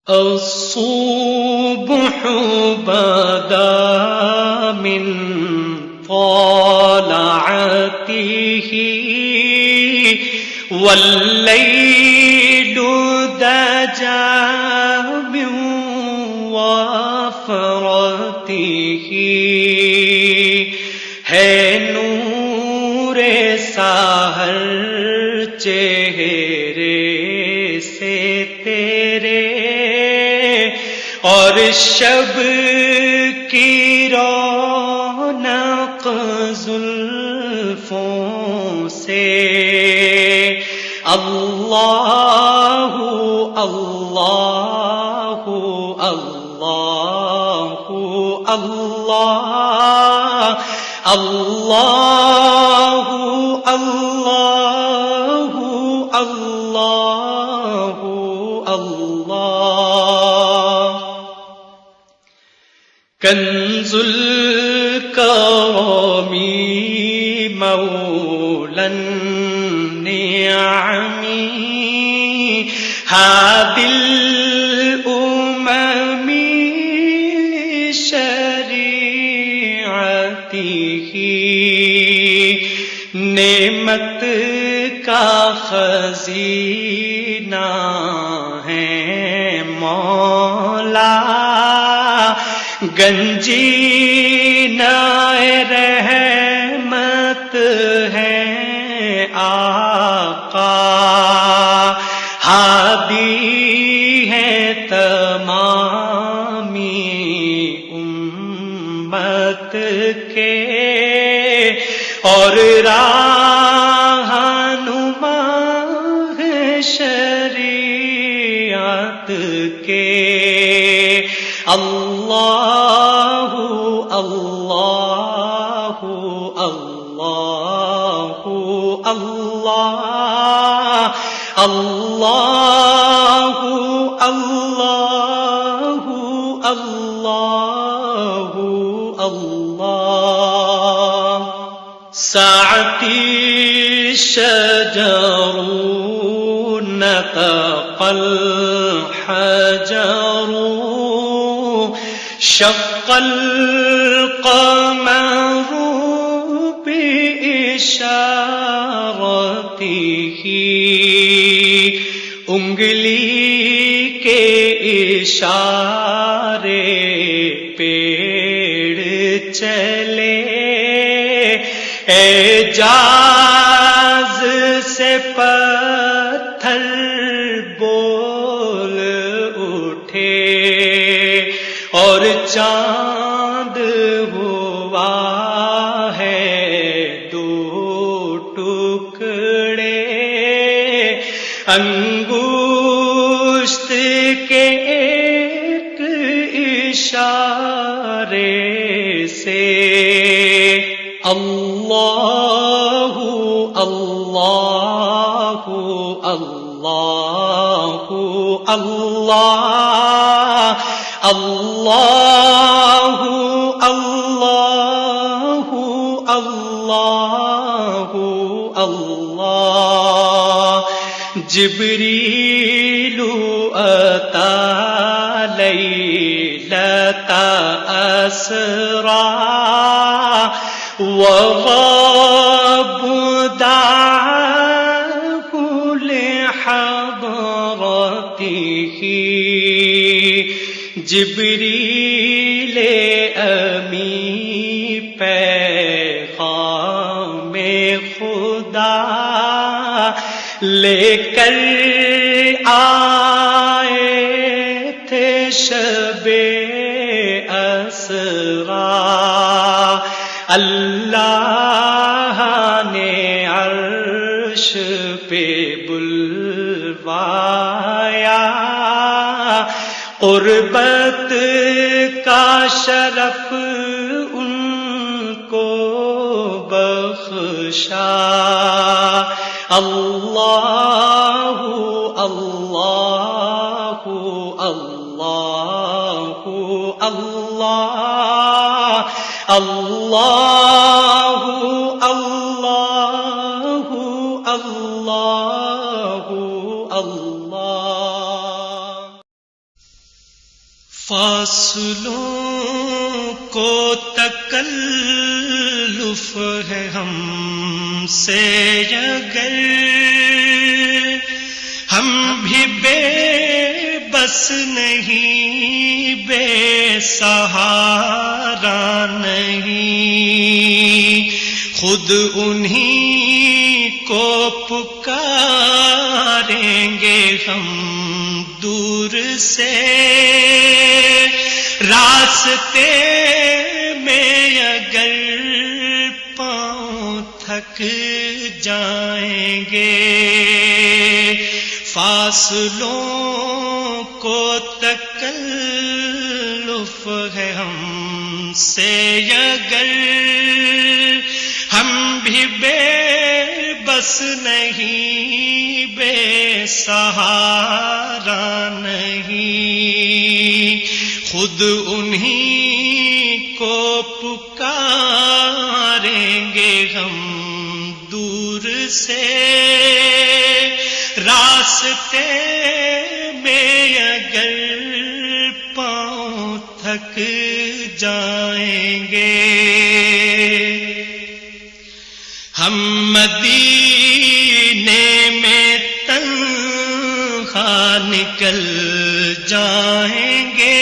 الصبح بدا من طلعته والليل دجا من وفرته ہے نور سحر چہرے سے تیرے اور شب کی رونق زلفوں سے اللہ اللہ اللہ اللہ اللہ اللہ اللہ اللہ کنز الکرم مولا النعم هادي الأمم شریعته نعمت کا خزینہ ہے مولا گنجینہ رحمت ہے آقا ہادی ہے تمامی امت کے اور رہنما ہے شریعت کے اللہ اللہ اللہ اللہ اللہ اللہ اللہ اللہ ساعتی شجر نطق الحجر شق القمر بإشارته انگلی کے اشارے پیڑ چلے اعجاز سے پتھر بول اٹھے اور چاند ہوا ہے دو ٹکڑے انگشت کے ایک اشارے سے اللہ اللہ اللہ اللہ اللہ اللہ اللہ اللہ جبریل اتا لیلۃ اسرا وغاب دعاه لحضرته جبریل امی پیغام خدا لے کر آئے تھے شب اسرا اللہ نے عرش پہ بلوایا قربت کا شرف ان کو بخشا اللہ اللہ اللہ اللہ اللہ اللہ اللہ اللہ فاصلوں کو تکلف ہے ہم سے اگر ہم بھی بے بس نہیں، بے سہارا نہیں، خود انہی کو پکاریں گے ہم دور سے، راستے میں اگر پاؤں تھک جائیں گے، فاصلوں کو تکلف ہے ہم سے اگر ہم بھی بے بس نہیں، بے سہارا نہیں، خود انہی کو پکاریں گے ہم دور سے، راستے میں اگر پاؤں تھک جائیں گے، ہم مدینے میں تنہا نکل جائیں گے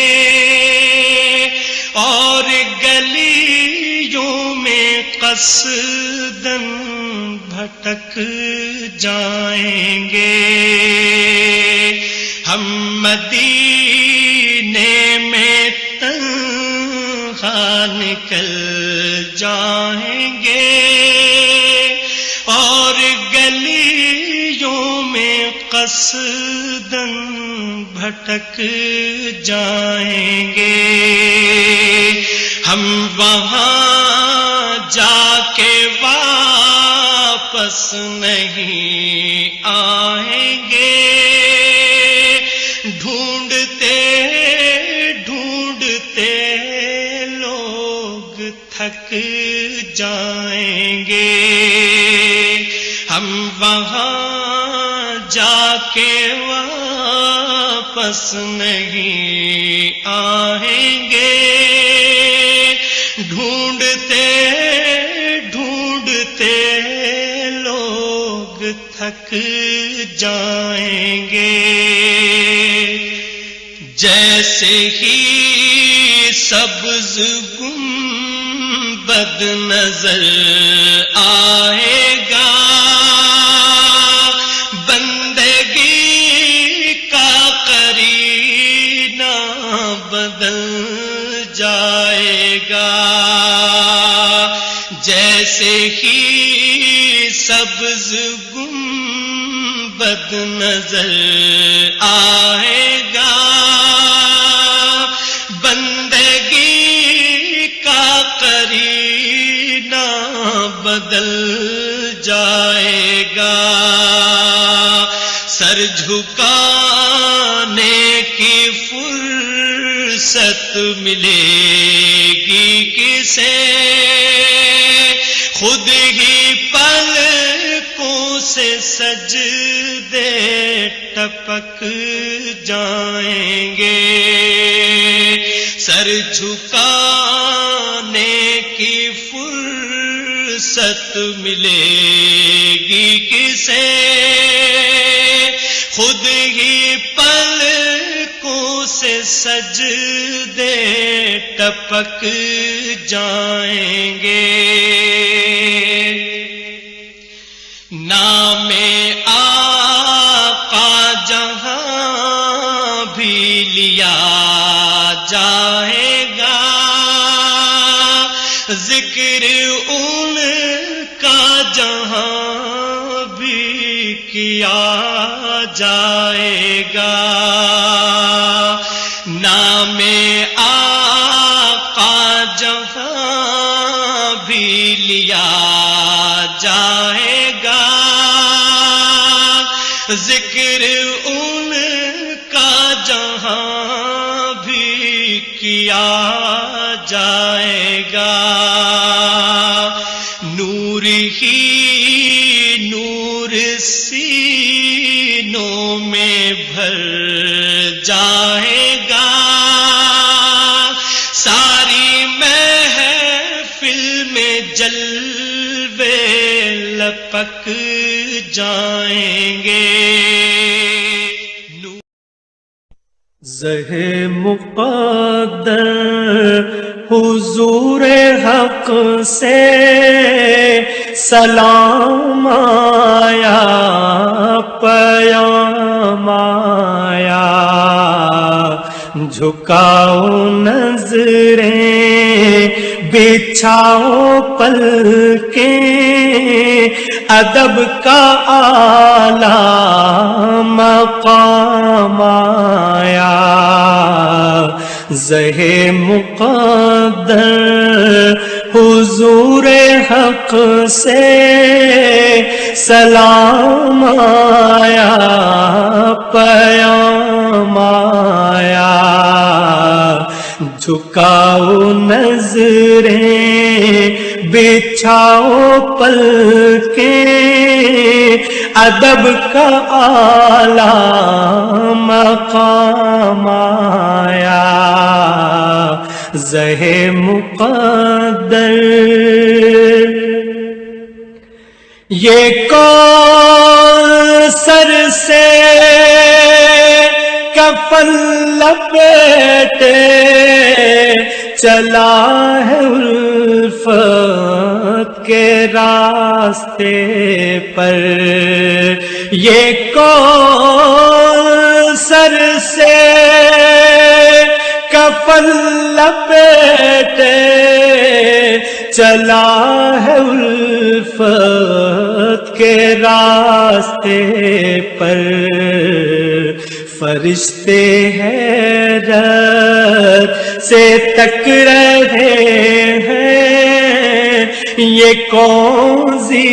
اور گلیوں میں قصداً بھٹک جائیں گے، ہم مدینے میں تنہا نکل جائیں گے اور گلیوں میں قصداً بھٹک جائیں گے، ہم وہاں جا کے واپس نہیں آئیں گے، ڈھونڈتے ڈھونڈتے لوگ تھک جائیں گے، ہم وہاں جا کے واپس نہیں آئیں گے، ڈھونڈتے ڈھونڈتے لوگ تھک جائیں گے، جیسے ہی سبز گنبد نظر آئے گا، بندگی کا قرینہ بدل جائے گا، جیسے ہی سبز گنبد نظر آئے گا، بندگی کا قرینہ بدل جائے گا، سر جھکانے کی فرصت ملے گی کسے، خود ہی پلکوں سے سجدے ٹپک جائیں گے، سر جھکانے کی فرصت ملے گی کسے، خود ہی پلکوں سے سجدے ٹپک جائیں گے، نام آقا جہاں بھی لیا جائے گا، ذکر ان کا جہاں بھی کیا جائے گا، نام آقا جہاں بھی لیا جائے گا، ذکر ان کا جہاں بھی کیا جائے گا، نور ہی نور سینوں میں بھر جائے گا، جائیں گے. زہ مقدر حضور حق سے سلام آیا، پیام آیا. جھکاؤ نظریں، بچھاؤ پلکیں، ادب کا اعلیٰ مقام آیا. زہ مقدر حضور حق سے سلام آیا، پیام آیا. جھکاؤ نظریں، بچھاؤ پلکیں، ادب کا اعلیٰ مقام آیا. زہ مقدر یہ کوثر سے کفن لپیٹے چلا ہے الفت کے راستے پر. یہ کوثر سے کفن لپیٹے چلا ہے الفت کے راستے پر. فرشتے حیرت سے تک رہے ہیں، یہ کون سی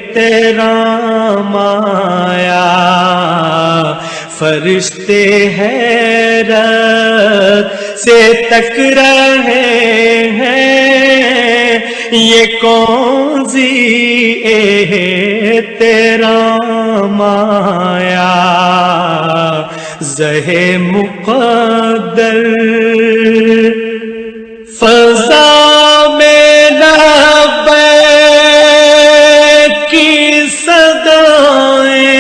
احترام آیا. فرشتے حیرت سے تک رہے ہیں، یہ کون سی احترام آیا. زہ مقدر فضا میں لبیک کی صدائیں،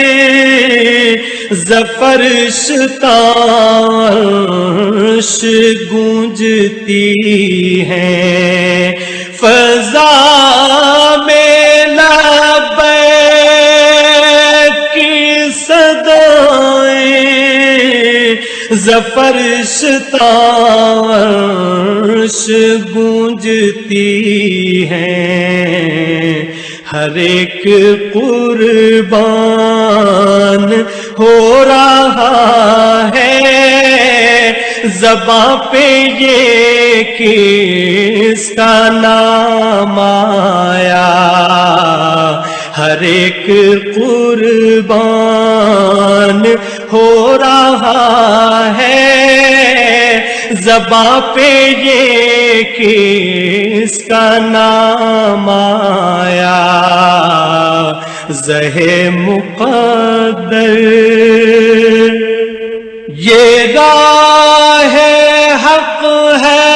زفرش تاش گونجتی ہیں. فضا میں لبیک کی صدائیں، زفرش تاش گونجتی ہیں. ہر ایک قربان ہو رہا ہے، زباں پہ یہ کس کا نام آیا. ہر ایک قربان ہو رہا ہے، زباں پہ یہ کس کا نام آیا. زہ مقدر یہ راہ حق ہے،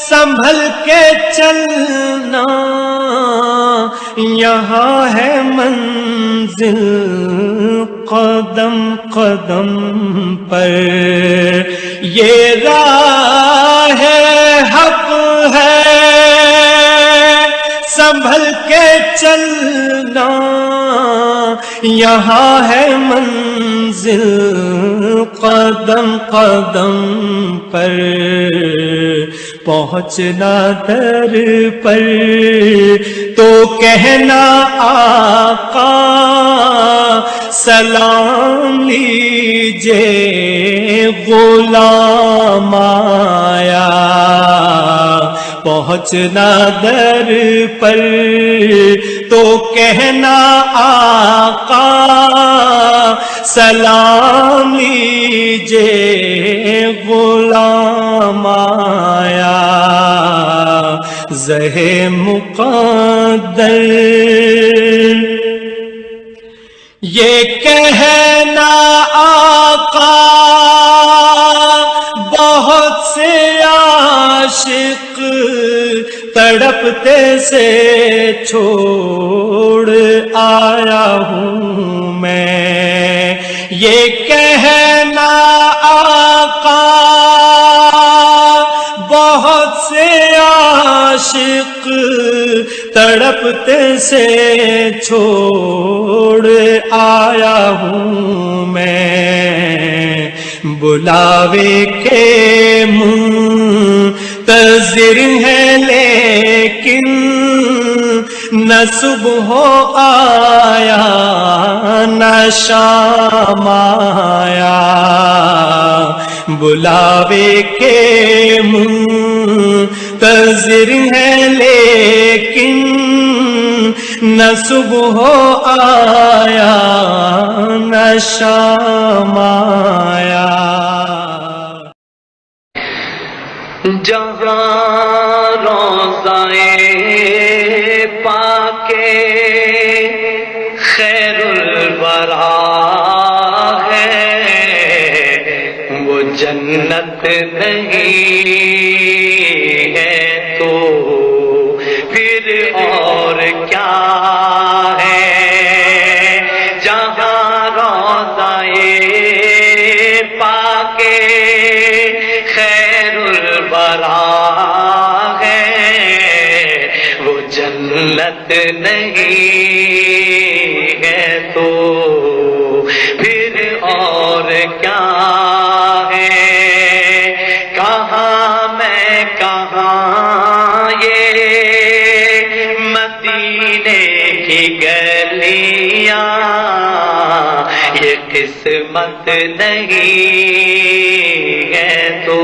سنبھل کے چلنا، یہاں ہے منزل قدم قدم پر. یہ راہ حق ہے، سنبھل کے چلنا، یہاں ہے منزل قدم قدم پر. پہنچنا در پر تو کہنا آقا سلام لیجے غلام آیا. پہنچنا در پر تو کہنا آقا سلام لیجے غلام آیا. زہ مقدر یہ کہنا آقا بہت سے عاشق تڑپتے سے چھوڑ آیا ہوں میں، یہ کہنا آقا بہت سے عاشق تڑپتے سے چھوڑ آیا ہوں میں، بلاوے کے منتظر ہیں لیکن نہ صبح آیا نہ شام آیا، بلاوے کے منتظر ہیں لیکن نہ صبح آیا نہ شام آیا۔ جہاں روضہ پاک خیر الورا ہے وہ جنت نہیں ہے تو پھر اور کیا ہے، جہاں روضہ پاک خیر الورا ہے وہ جنت نہیں ہے تو پھر اور کیا ہے، کہاں میں کہاں یہ مدینے کی گلیاں، یہ قسمت نہیں ہے تو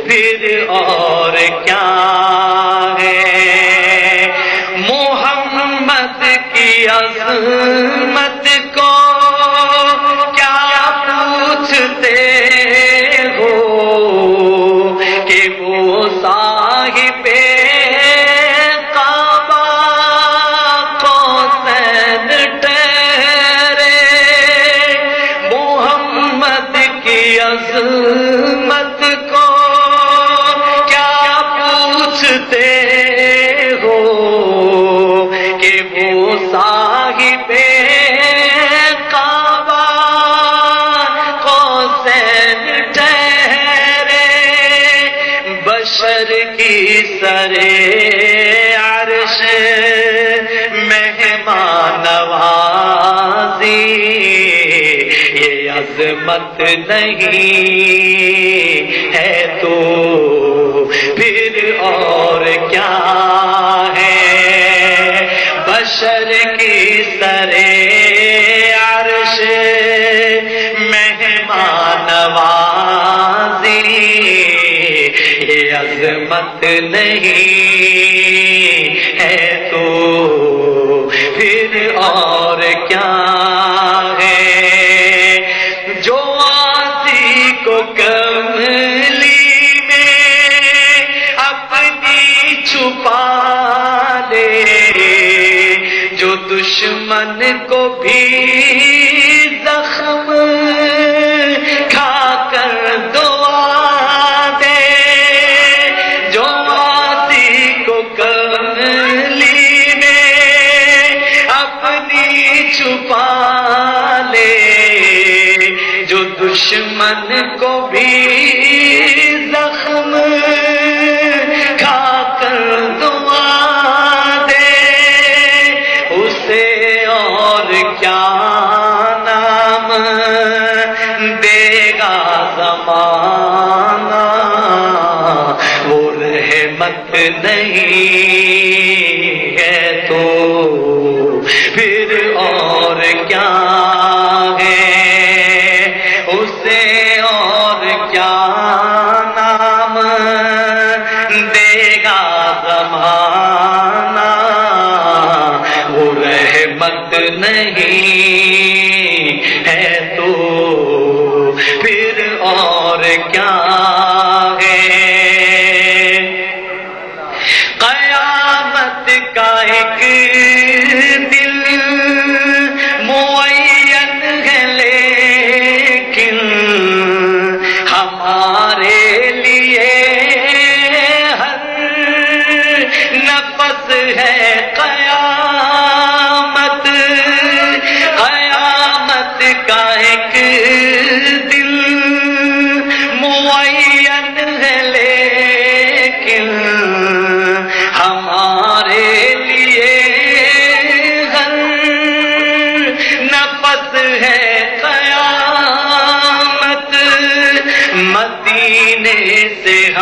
پھر اور کیا ہے، محمد کی عظمت کو کیا پوچھتے ہو کہ وہ صاحب کعبہ قوسین ٹھہرے، محمد کی عظمت کو کیا پوچھتے ہو کہ وہ صاحب کعبہ قوسین ٹھہرے، بشر کی سرے عرش مہمان نوازی، یہ عظمت نہیں ہے تو پھر اور کیا ہے، بشر کی سرے عرش مہمان نوازی، یہ عظمت نہیں ہے تو پھر اور کیا ہے، جو عاصی کو کملی میں اپنی چھپا لے، جو دشمن کو بھی زخم کھا کر دعا دے، جو عاصی کو کملی میں اپنی چھپا لے، جو دشمن کو بھی زخم کھا کر دعا دے، اسے اور کیا نام دے گا زمانہ، وہ رحمت نہیں ہے تو پھر اور کیا ہے، اسے اور کیا نام دے گا زمانہ، وہ رحمت نہیں ہے تو پھر اور کیا ہے، قیامت کا ایک دل معین ہے لیکن ہمارے لیے ہر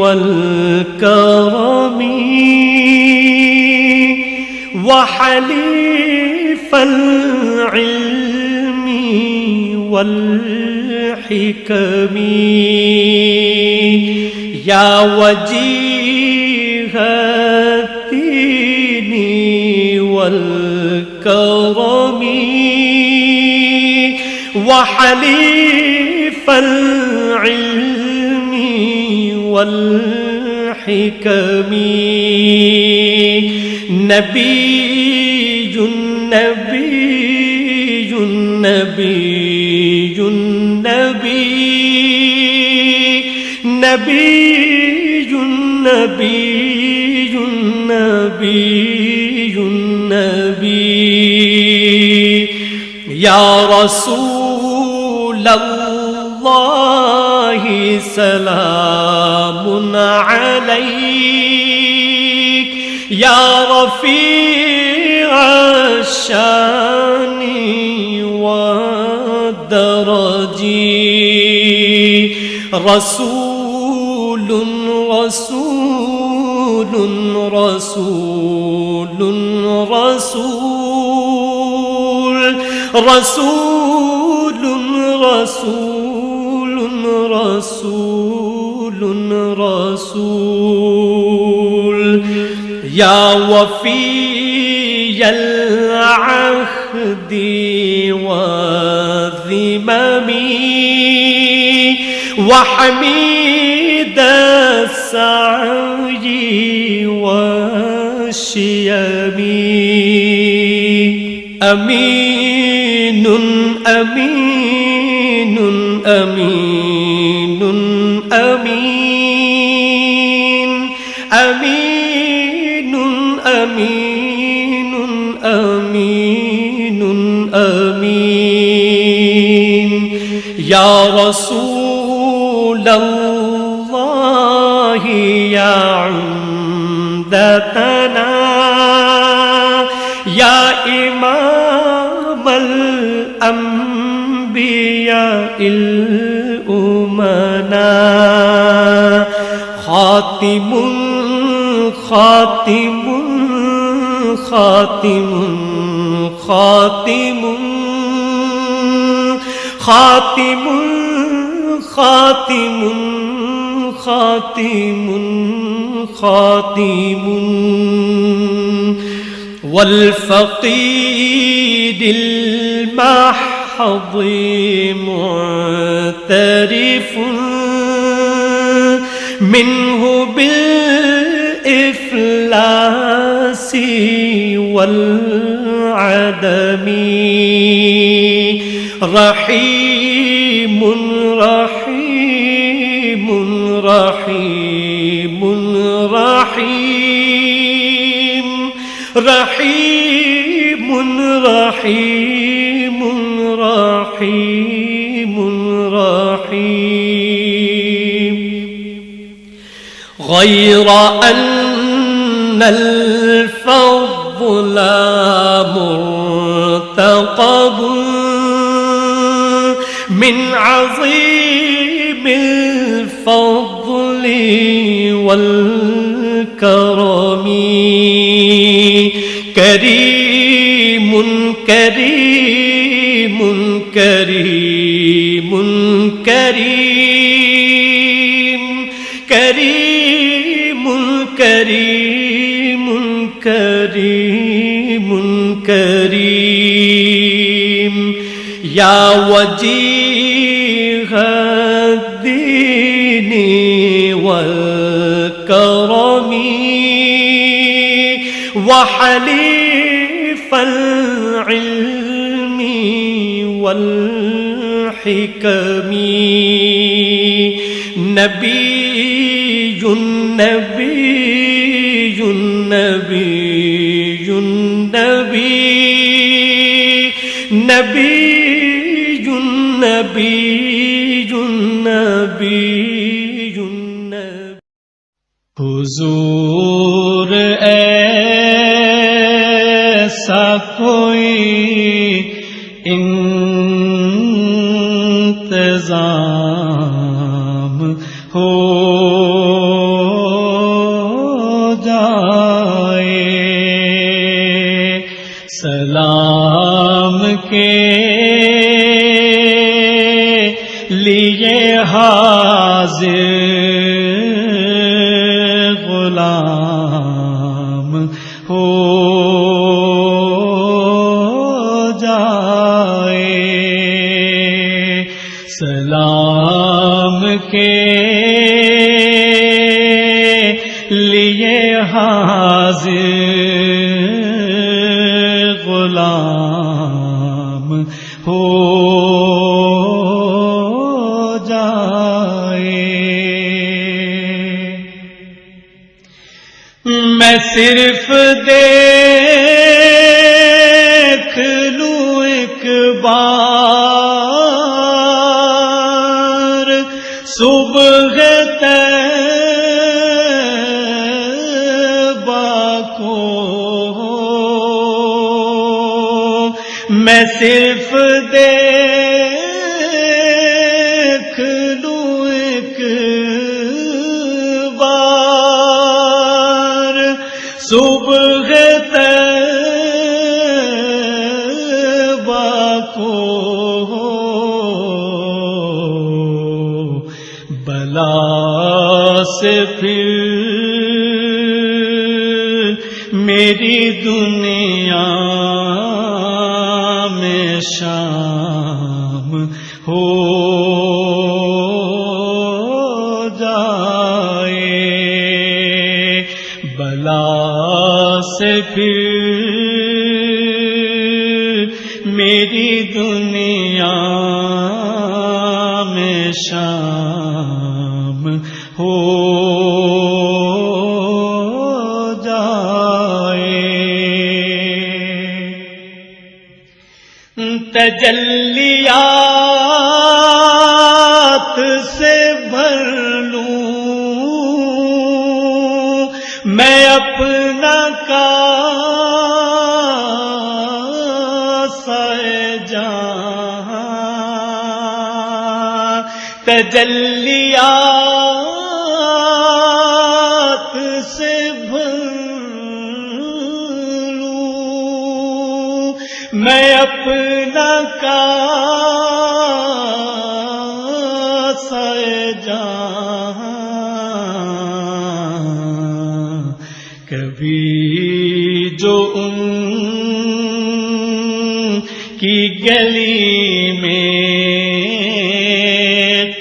والكرمی وحليف العلم والحكم، يا وجيه الدين والكرم وحليف العلم والحكم، نبي نبي نبي نبي نبي نبي نبي نبي، يا رسول الله سلام عليك، يا رفيع الشان والدرج، رسول رسول رسول رسول رسول رسول رسول رسول، يا وفي العهد والذمم وحميد السعي والشيم، أمين أمين أمين أمين أمين أمين أمين أمين، يا رسول الله يا عمدتنا، يا إمام الأنبياء الأمنا، خاتم خاتم خاتم خاتم خاتم خاتم خاتم خاتم، والفقيد المحض معترف منه بالإفلاس والعدم، رحيم رحيم رحيم رحيم رحيم رحيم رحيم رحيم، غير أن الفضل مرتقب من عظيم الفضل والكرم، كريم كريم كريم كريم كريم كريم كريم كريم، يا وجيه الدين والكرم وحليف العلم والحكم، نبي نبي نبي نبی نبی نبی حضور ایسا کوئی انتظام ہو جائے سلام کے لیے حاضر غلام ہو جائے سلام کے لیے حاضر غلام ہو جائے میں صرف دیکھ لوں ایک بار صبح طیبہ کو میں صرف دیکھ لوں ایک بار صبح طیبہ کو بلا سے پھر میری دنیا میں شام ہو جائے بلا سے پھر میری دنیا میں شام ہو تجلیات سے بھر لوں میں اپنا کاسہ جہاں تجلیات سے بھر لوں میں اپنا کاسہ جہاں کبھی جو ان کی گلی میں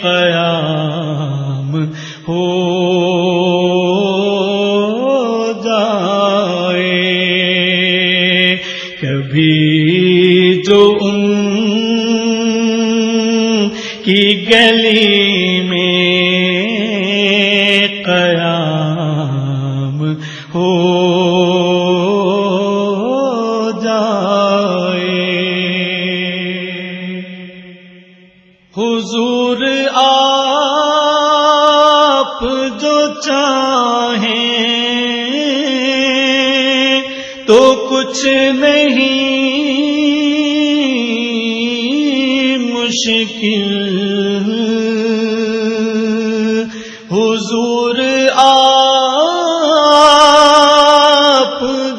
قیام ہو جائے کبھی جو ان کی گلی میں قیام ہو جائے حضور آپ جو چاہیں تو کچھ نہیں مشکل حضور آپ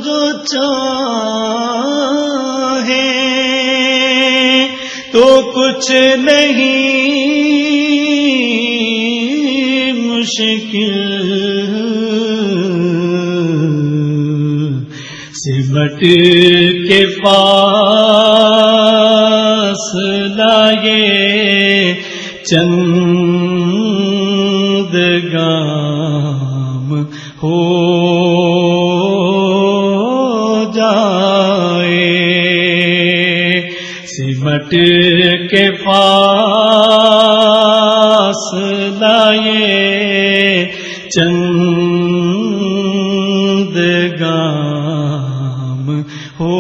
جو چاہیں تو کچھ نہیں مشکل سمٹ کے پاس لائے چند گام ہو جائے سمٹ کے پاس لائے چند گام ہو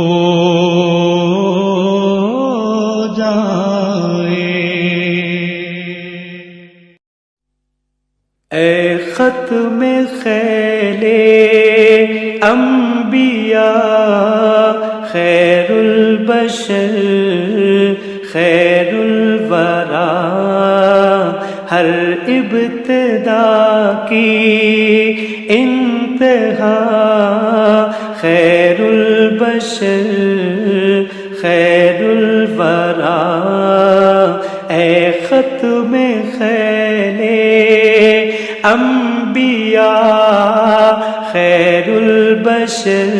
خیل انبیاء خیر البشر خیر الورا ہر ابتدا کی انتہا خیر البشر خیر الورا اے ختم خیل انبیاء خیر البشر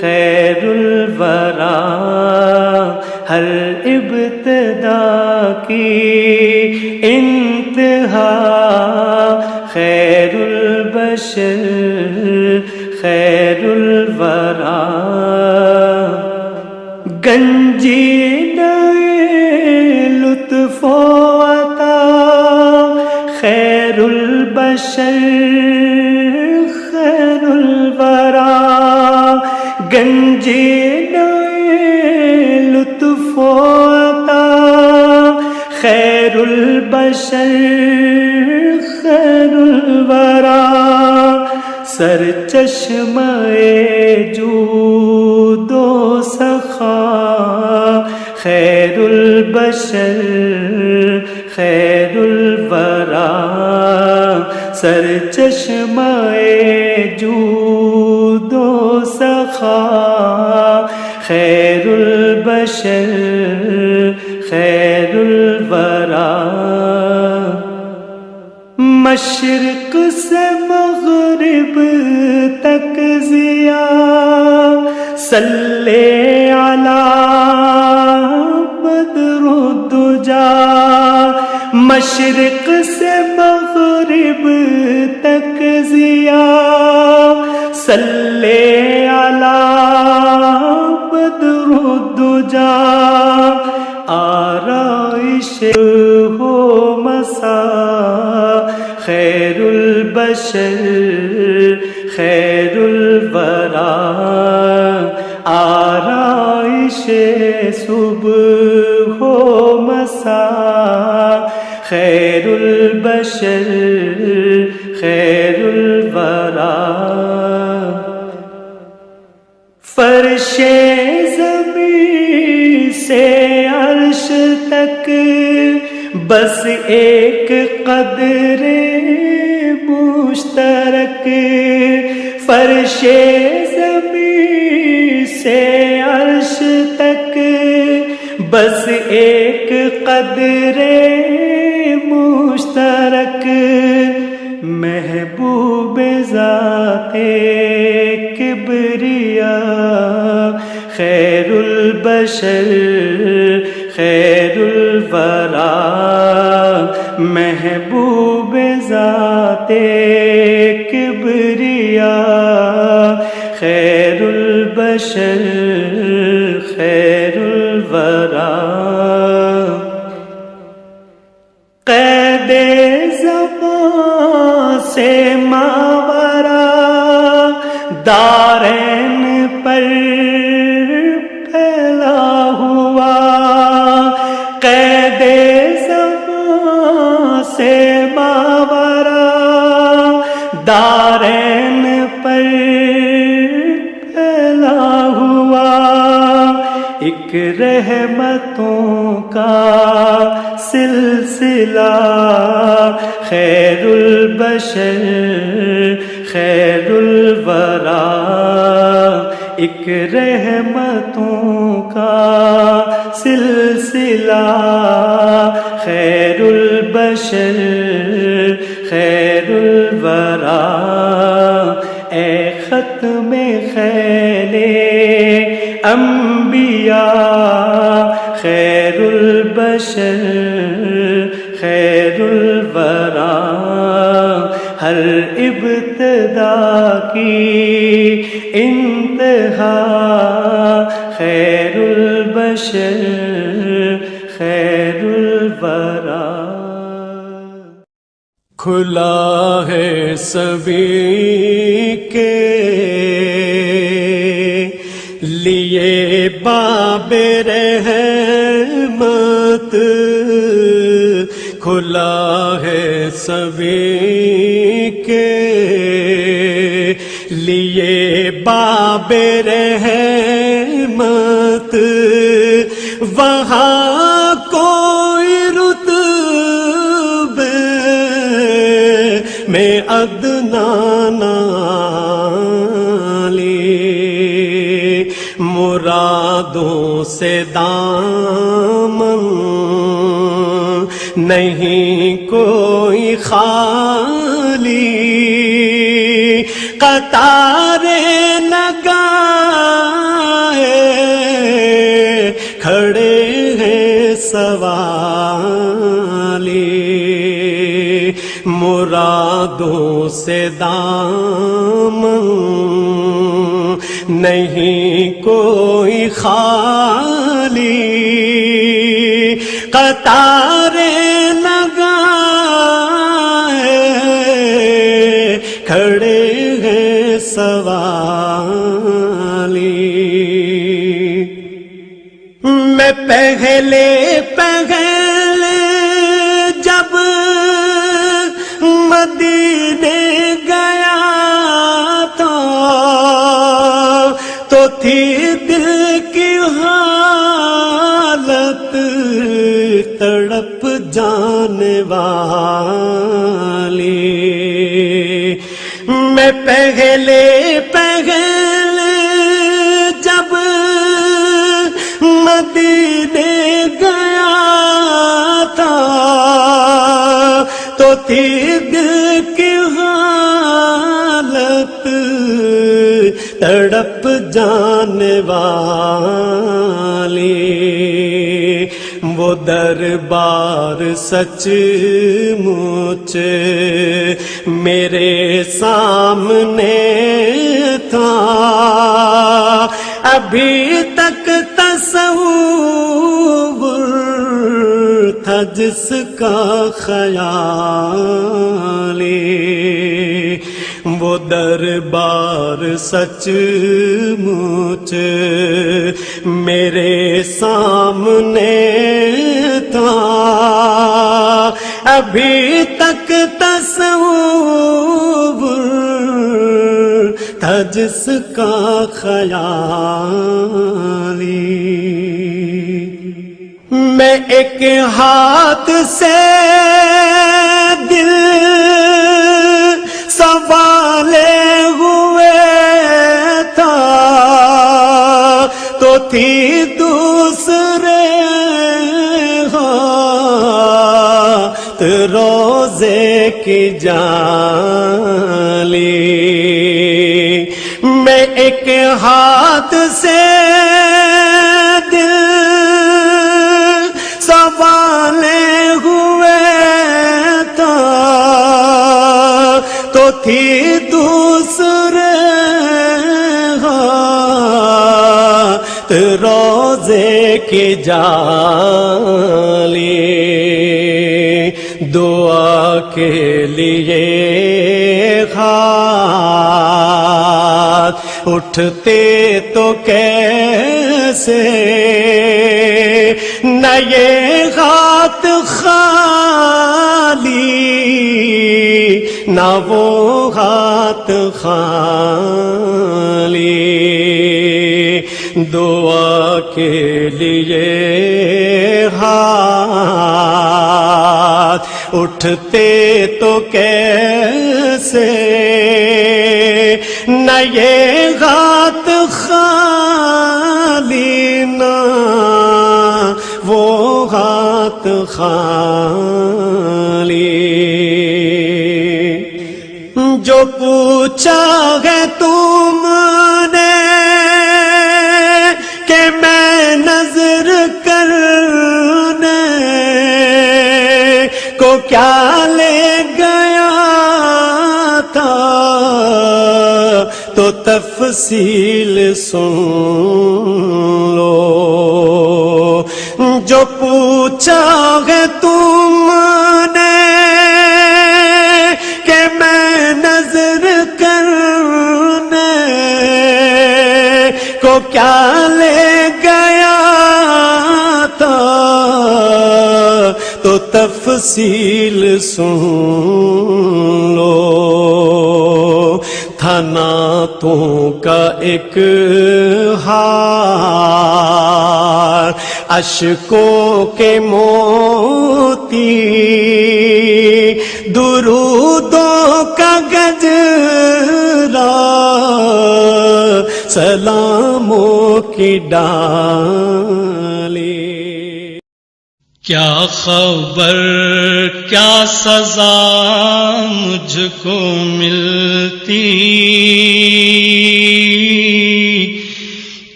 خیر الورا ہر ابتدا کی انتہا خیر البشر خیر الورا گنجینہ لطف و عطا خیر البشر خیر الورا گنجینہ لطف و عطا خیر البشر خیر الورا سرچشمہ جود و سخا خیر البشر خیر الورا سرچشمہ جود و سخا خیر البشر خیر الورا مشرق سے مغرب تک ضیاء صلی علی بدر الدجا مشرق سے مغرب تک ضیاء صلی علی بدر الدجا آرائش ہو مساء خیر البشر خیر الورا آرائش صبح ہو مساء خیر البشر خیر الورا فرش زمین سے عرش تک بس ایک قدر مشترک فرش زمین سے عرش تک بس ایک قدر مشترک محبوب ذات کبریاء خیر البشر خیر الورا محبوب ذات کبریاء خیر البشر خیر الورا قید زمان سے ماورا دارین پر پھیلا ہوا قید زمان سے ماورا دارین پر پھیلا ہوا ایک رحمتوں کا سلسلہ خیر البشر خیر الورا ایک رحمتوں کا سلسلہ خیر البشر خیر الورا اے ختم خیل انبیاء خیر البشر خیر الورا ہر ابتدا کی انتہا خیر البشر خیر الورا کھلا ہے سبھی کے لیے باب رحمت کھلا ہے سبھی کے لیے باب رحمت وہاں کوئی رتبے میں ادنا نالی، مرادوں سے دامن نہیں کوئی خالی، قطارے لگائے کھڑے ہیں سوالی، مرادوں سے دامن نہیں کوئی خالی، قطارے لگائے کھڑے ہیں سوالی، میں پہلے جب مدینے گیا تھا تو تھی دل کی حالت تڑپ جانے والی، میں پہلے جب مدینے گیا تھا تو تھی دل کی حالت تڑپ جانے والی، وہ دربار سچ مچ میرے سامنے تھا، ابھی تک تصور تھا جس کا خیالی، وہ دربار سچ مچ میرے سامنے تھا، ابھی تک تصور تھا جس کا خیالی، میں ایک ہاتھ سے دل سنبھالے ہوئے تھا تو تھی دوسرے ہاتھ روزے کی جالی، میں ایک ہاتھ سے دل سنبھالے ہوئے تھا تو تھی دوسرے ہاتھ روزے کی جالی، دعا کے لیے ہاتھ اٹھتے تو کیسے، نہ یہ ہاتھ خالی نہ وہ ہاتھ خالی، دعا کے لیے ہاتھ اٹھتے تو کیسے، نہ یہ ہاتھ خالی نہ وہ ہاتھ خالی، جو پوچھا ہے تم نے کہ میں نظر کرنے کو کیا لے گیا تھا تو تفصیل سن لو، جو پوچھا ہے تم نے کہ میں نظر کرنے کو کیا لے گیا تھا تو تفصیل سن لو، تھا نعتوں کا ایک ہار، اشکوں کے موتی، درودوں کا گجرا، سلاموں کی ڈالی۔ کیا خبر کیا سزا مجھ کو ملتی،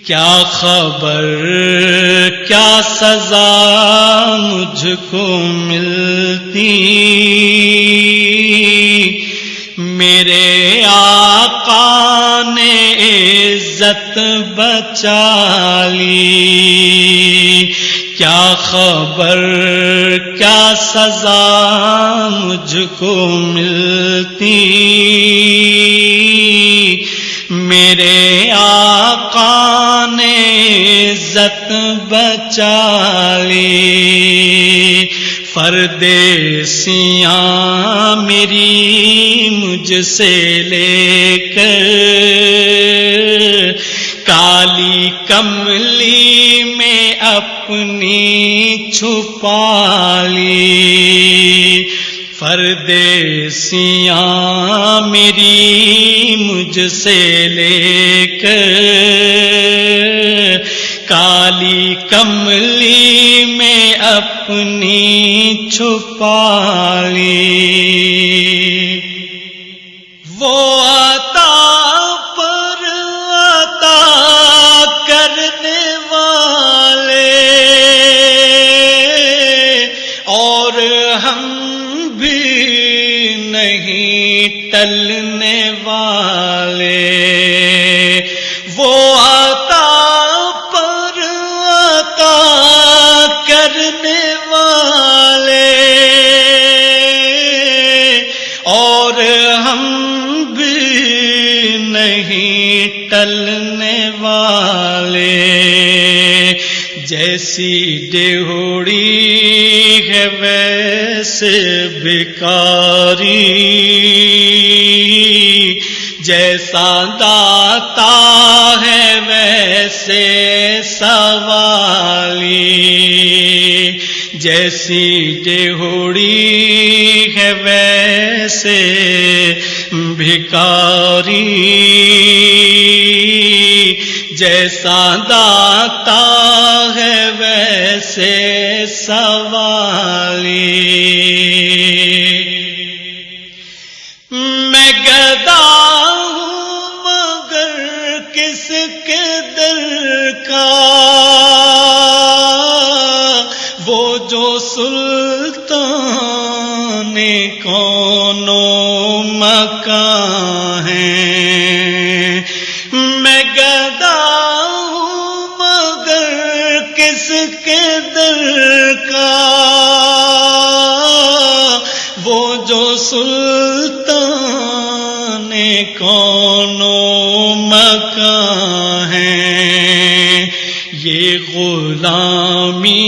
کیا خبر کیا سزا مجھ کو ملتی، میرے آقا نے عزت بچا لی، کیا خبر کیا سزا مجھ کو ملتی، میرے آقا نے عزت بچا لی، پردیسیاں میری مجھ سے لے کر کالی کملی میں اپنی چھپا لی، پردیسیاں میری مجھ سے لے کر کالی کملی میں اپنی چھپا لی، وہ عطا پر عطا کرنے والے اور ہم بھی نہیں ٹلنے والے، وہ عطا پر عطا کرنے والے اور ہم بھی نہیں ٹلنے والے، جیسی ڈیوڑی ہے ویسے بھکاری، جیسا داتا ہے ویسے سوالی، جیسی ڈیوڑی ہے ویسے بھکاری، جیسا داتا ہے ویسے سوالی، میں گدا ہوں مگر کس کے در کا، وہ جو سلطان کونوں مکان ہیں، میں گدا ہوں مگر کس کے در کا، وہ جو سلطان کونوں مکان ہیں، یہ غلامی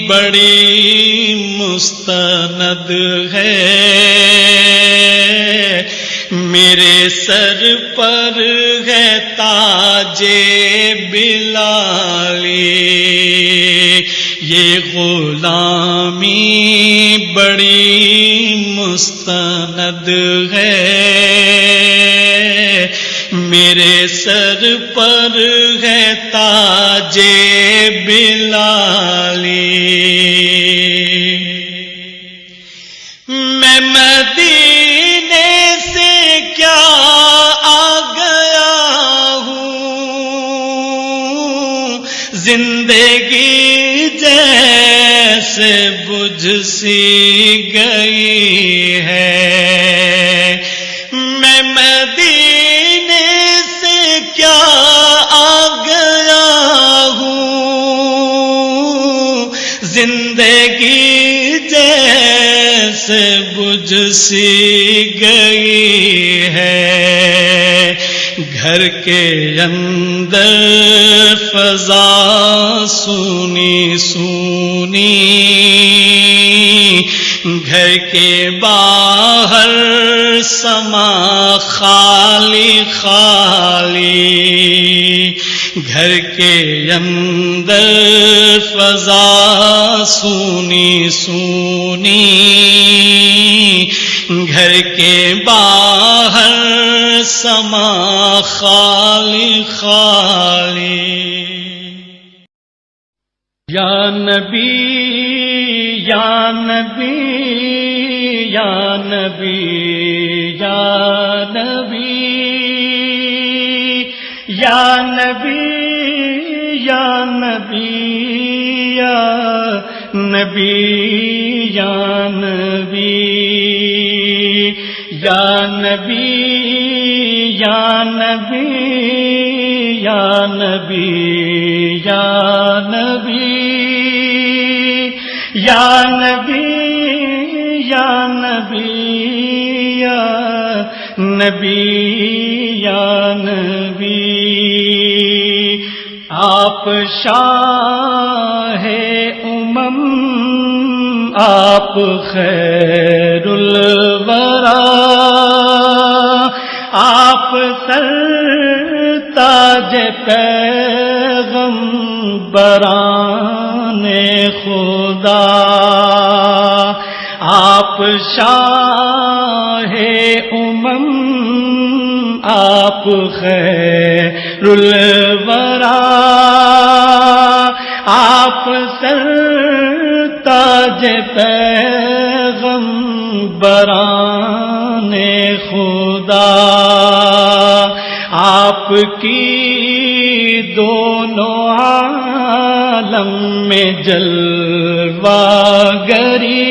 بڑی مستند ہے، میرے سر پر ہے تاج بلالی، یہ غلامی بڑی مستند ہے، میرے سر پر ہے تاج بلالی، میں مدینے سے کیا آ گیا ہوں، زندگی جیسے بجھ سی گئی ہے، میں مدینے سے کیا آ گیا ہوں، زندگی جیسے بجھ سی گئی ہے، گھر کے اندر فضا سونی سونی گھر کے باہر سما خالی خالی، گھر کے اندر فضا سونی سونی، گھر کے باہر سما خالی خالی۔ یا نبی یا نبی یا نبی یا نبی یا نبی یا نبی یا نبی یا نبی یا نبی یا نبی یا نبی یا نبی یا نبی یا نبی یا نبی یا نبی، آپ شاہ امم، آپ خیر الورا، آپ سر تاج پیغمبران خدا، آپ شاہ امم، آپ خیر الورا، آپ سر تاج پیغمبران خدا، آپ کی دونوں عالم میں جلوہ گری،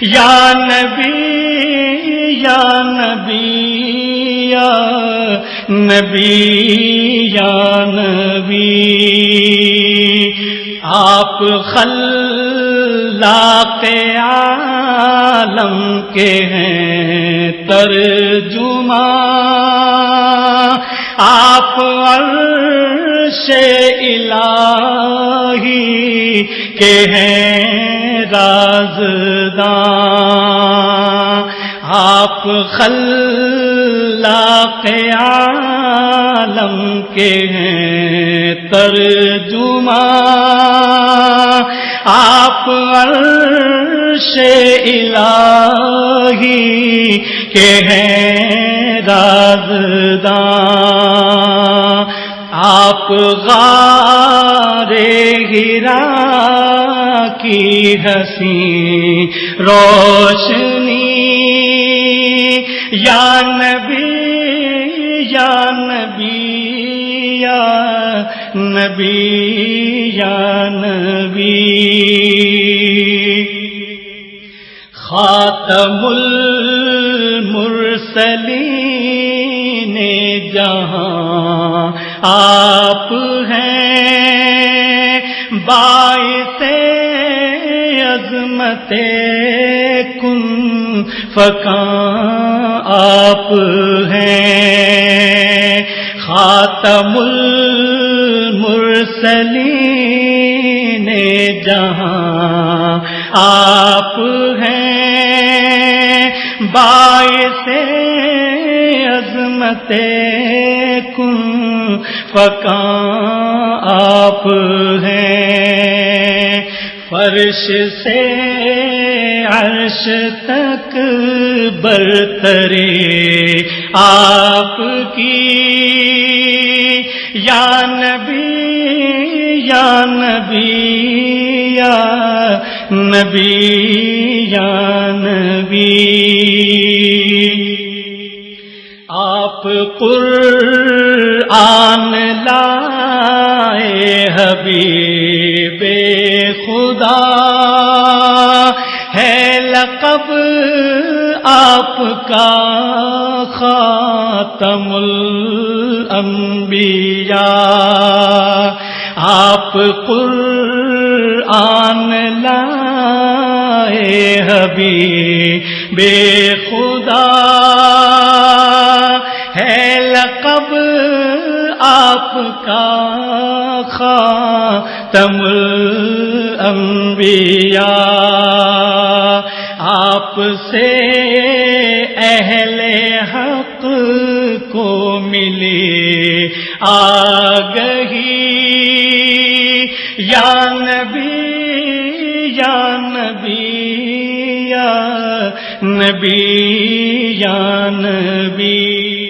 یا نبی یا نبی یا نبی یا نبی، آپ خلاق عالم کے ہیں ترجمان، آپ عرش الہی کے ہیں رازداں، آپ خلاق عالم کے ہیں ترجمان، آپ عرش الہی کے ہیں رازداں، آپ غار حرا کی حسین روشنی، یا نبی یا نبی یا نبی یا نبی، خاتم المرسلین جہاں آپ ہیں، باعث عظمت کن فکاں آپ ہیں، خاتم المرسلین جہاں آپ ہیں، باعث عظمت کن فکاں آپ ہیں، فرش سے عرش تک برتری آپ کی، یا نبی یا نبی یا نبی یا نبی، آپ قرآن لائے حبیب خدا، ہے لقب آپ کا خاتم الانبیاء، آپ قرآن لائے حبیب خدا، ہے لقب آپ کا خاتم الانبیاء، حق کو ملے آگہی، یا نبی یا نبی یا نبی یا نبی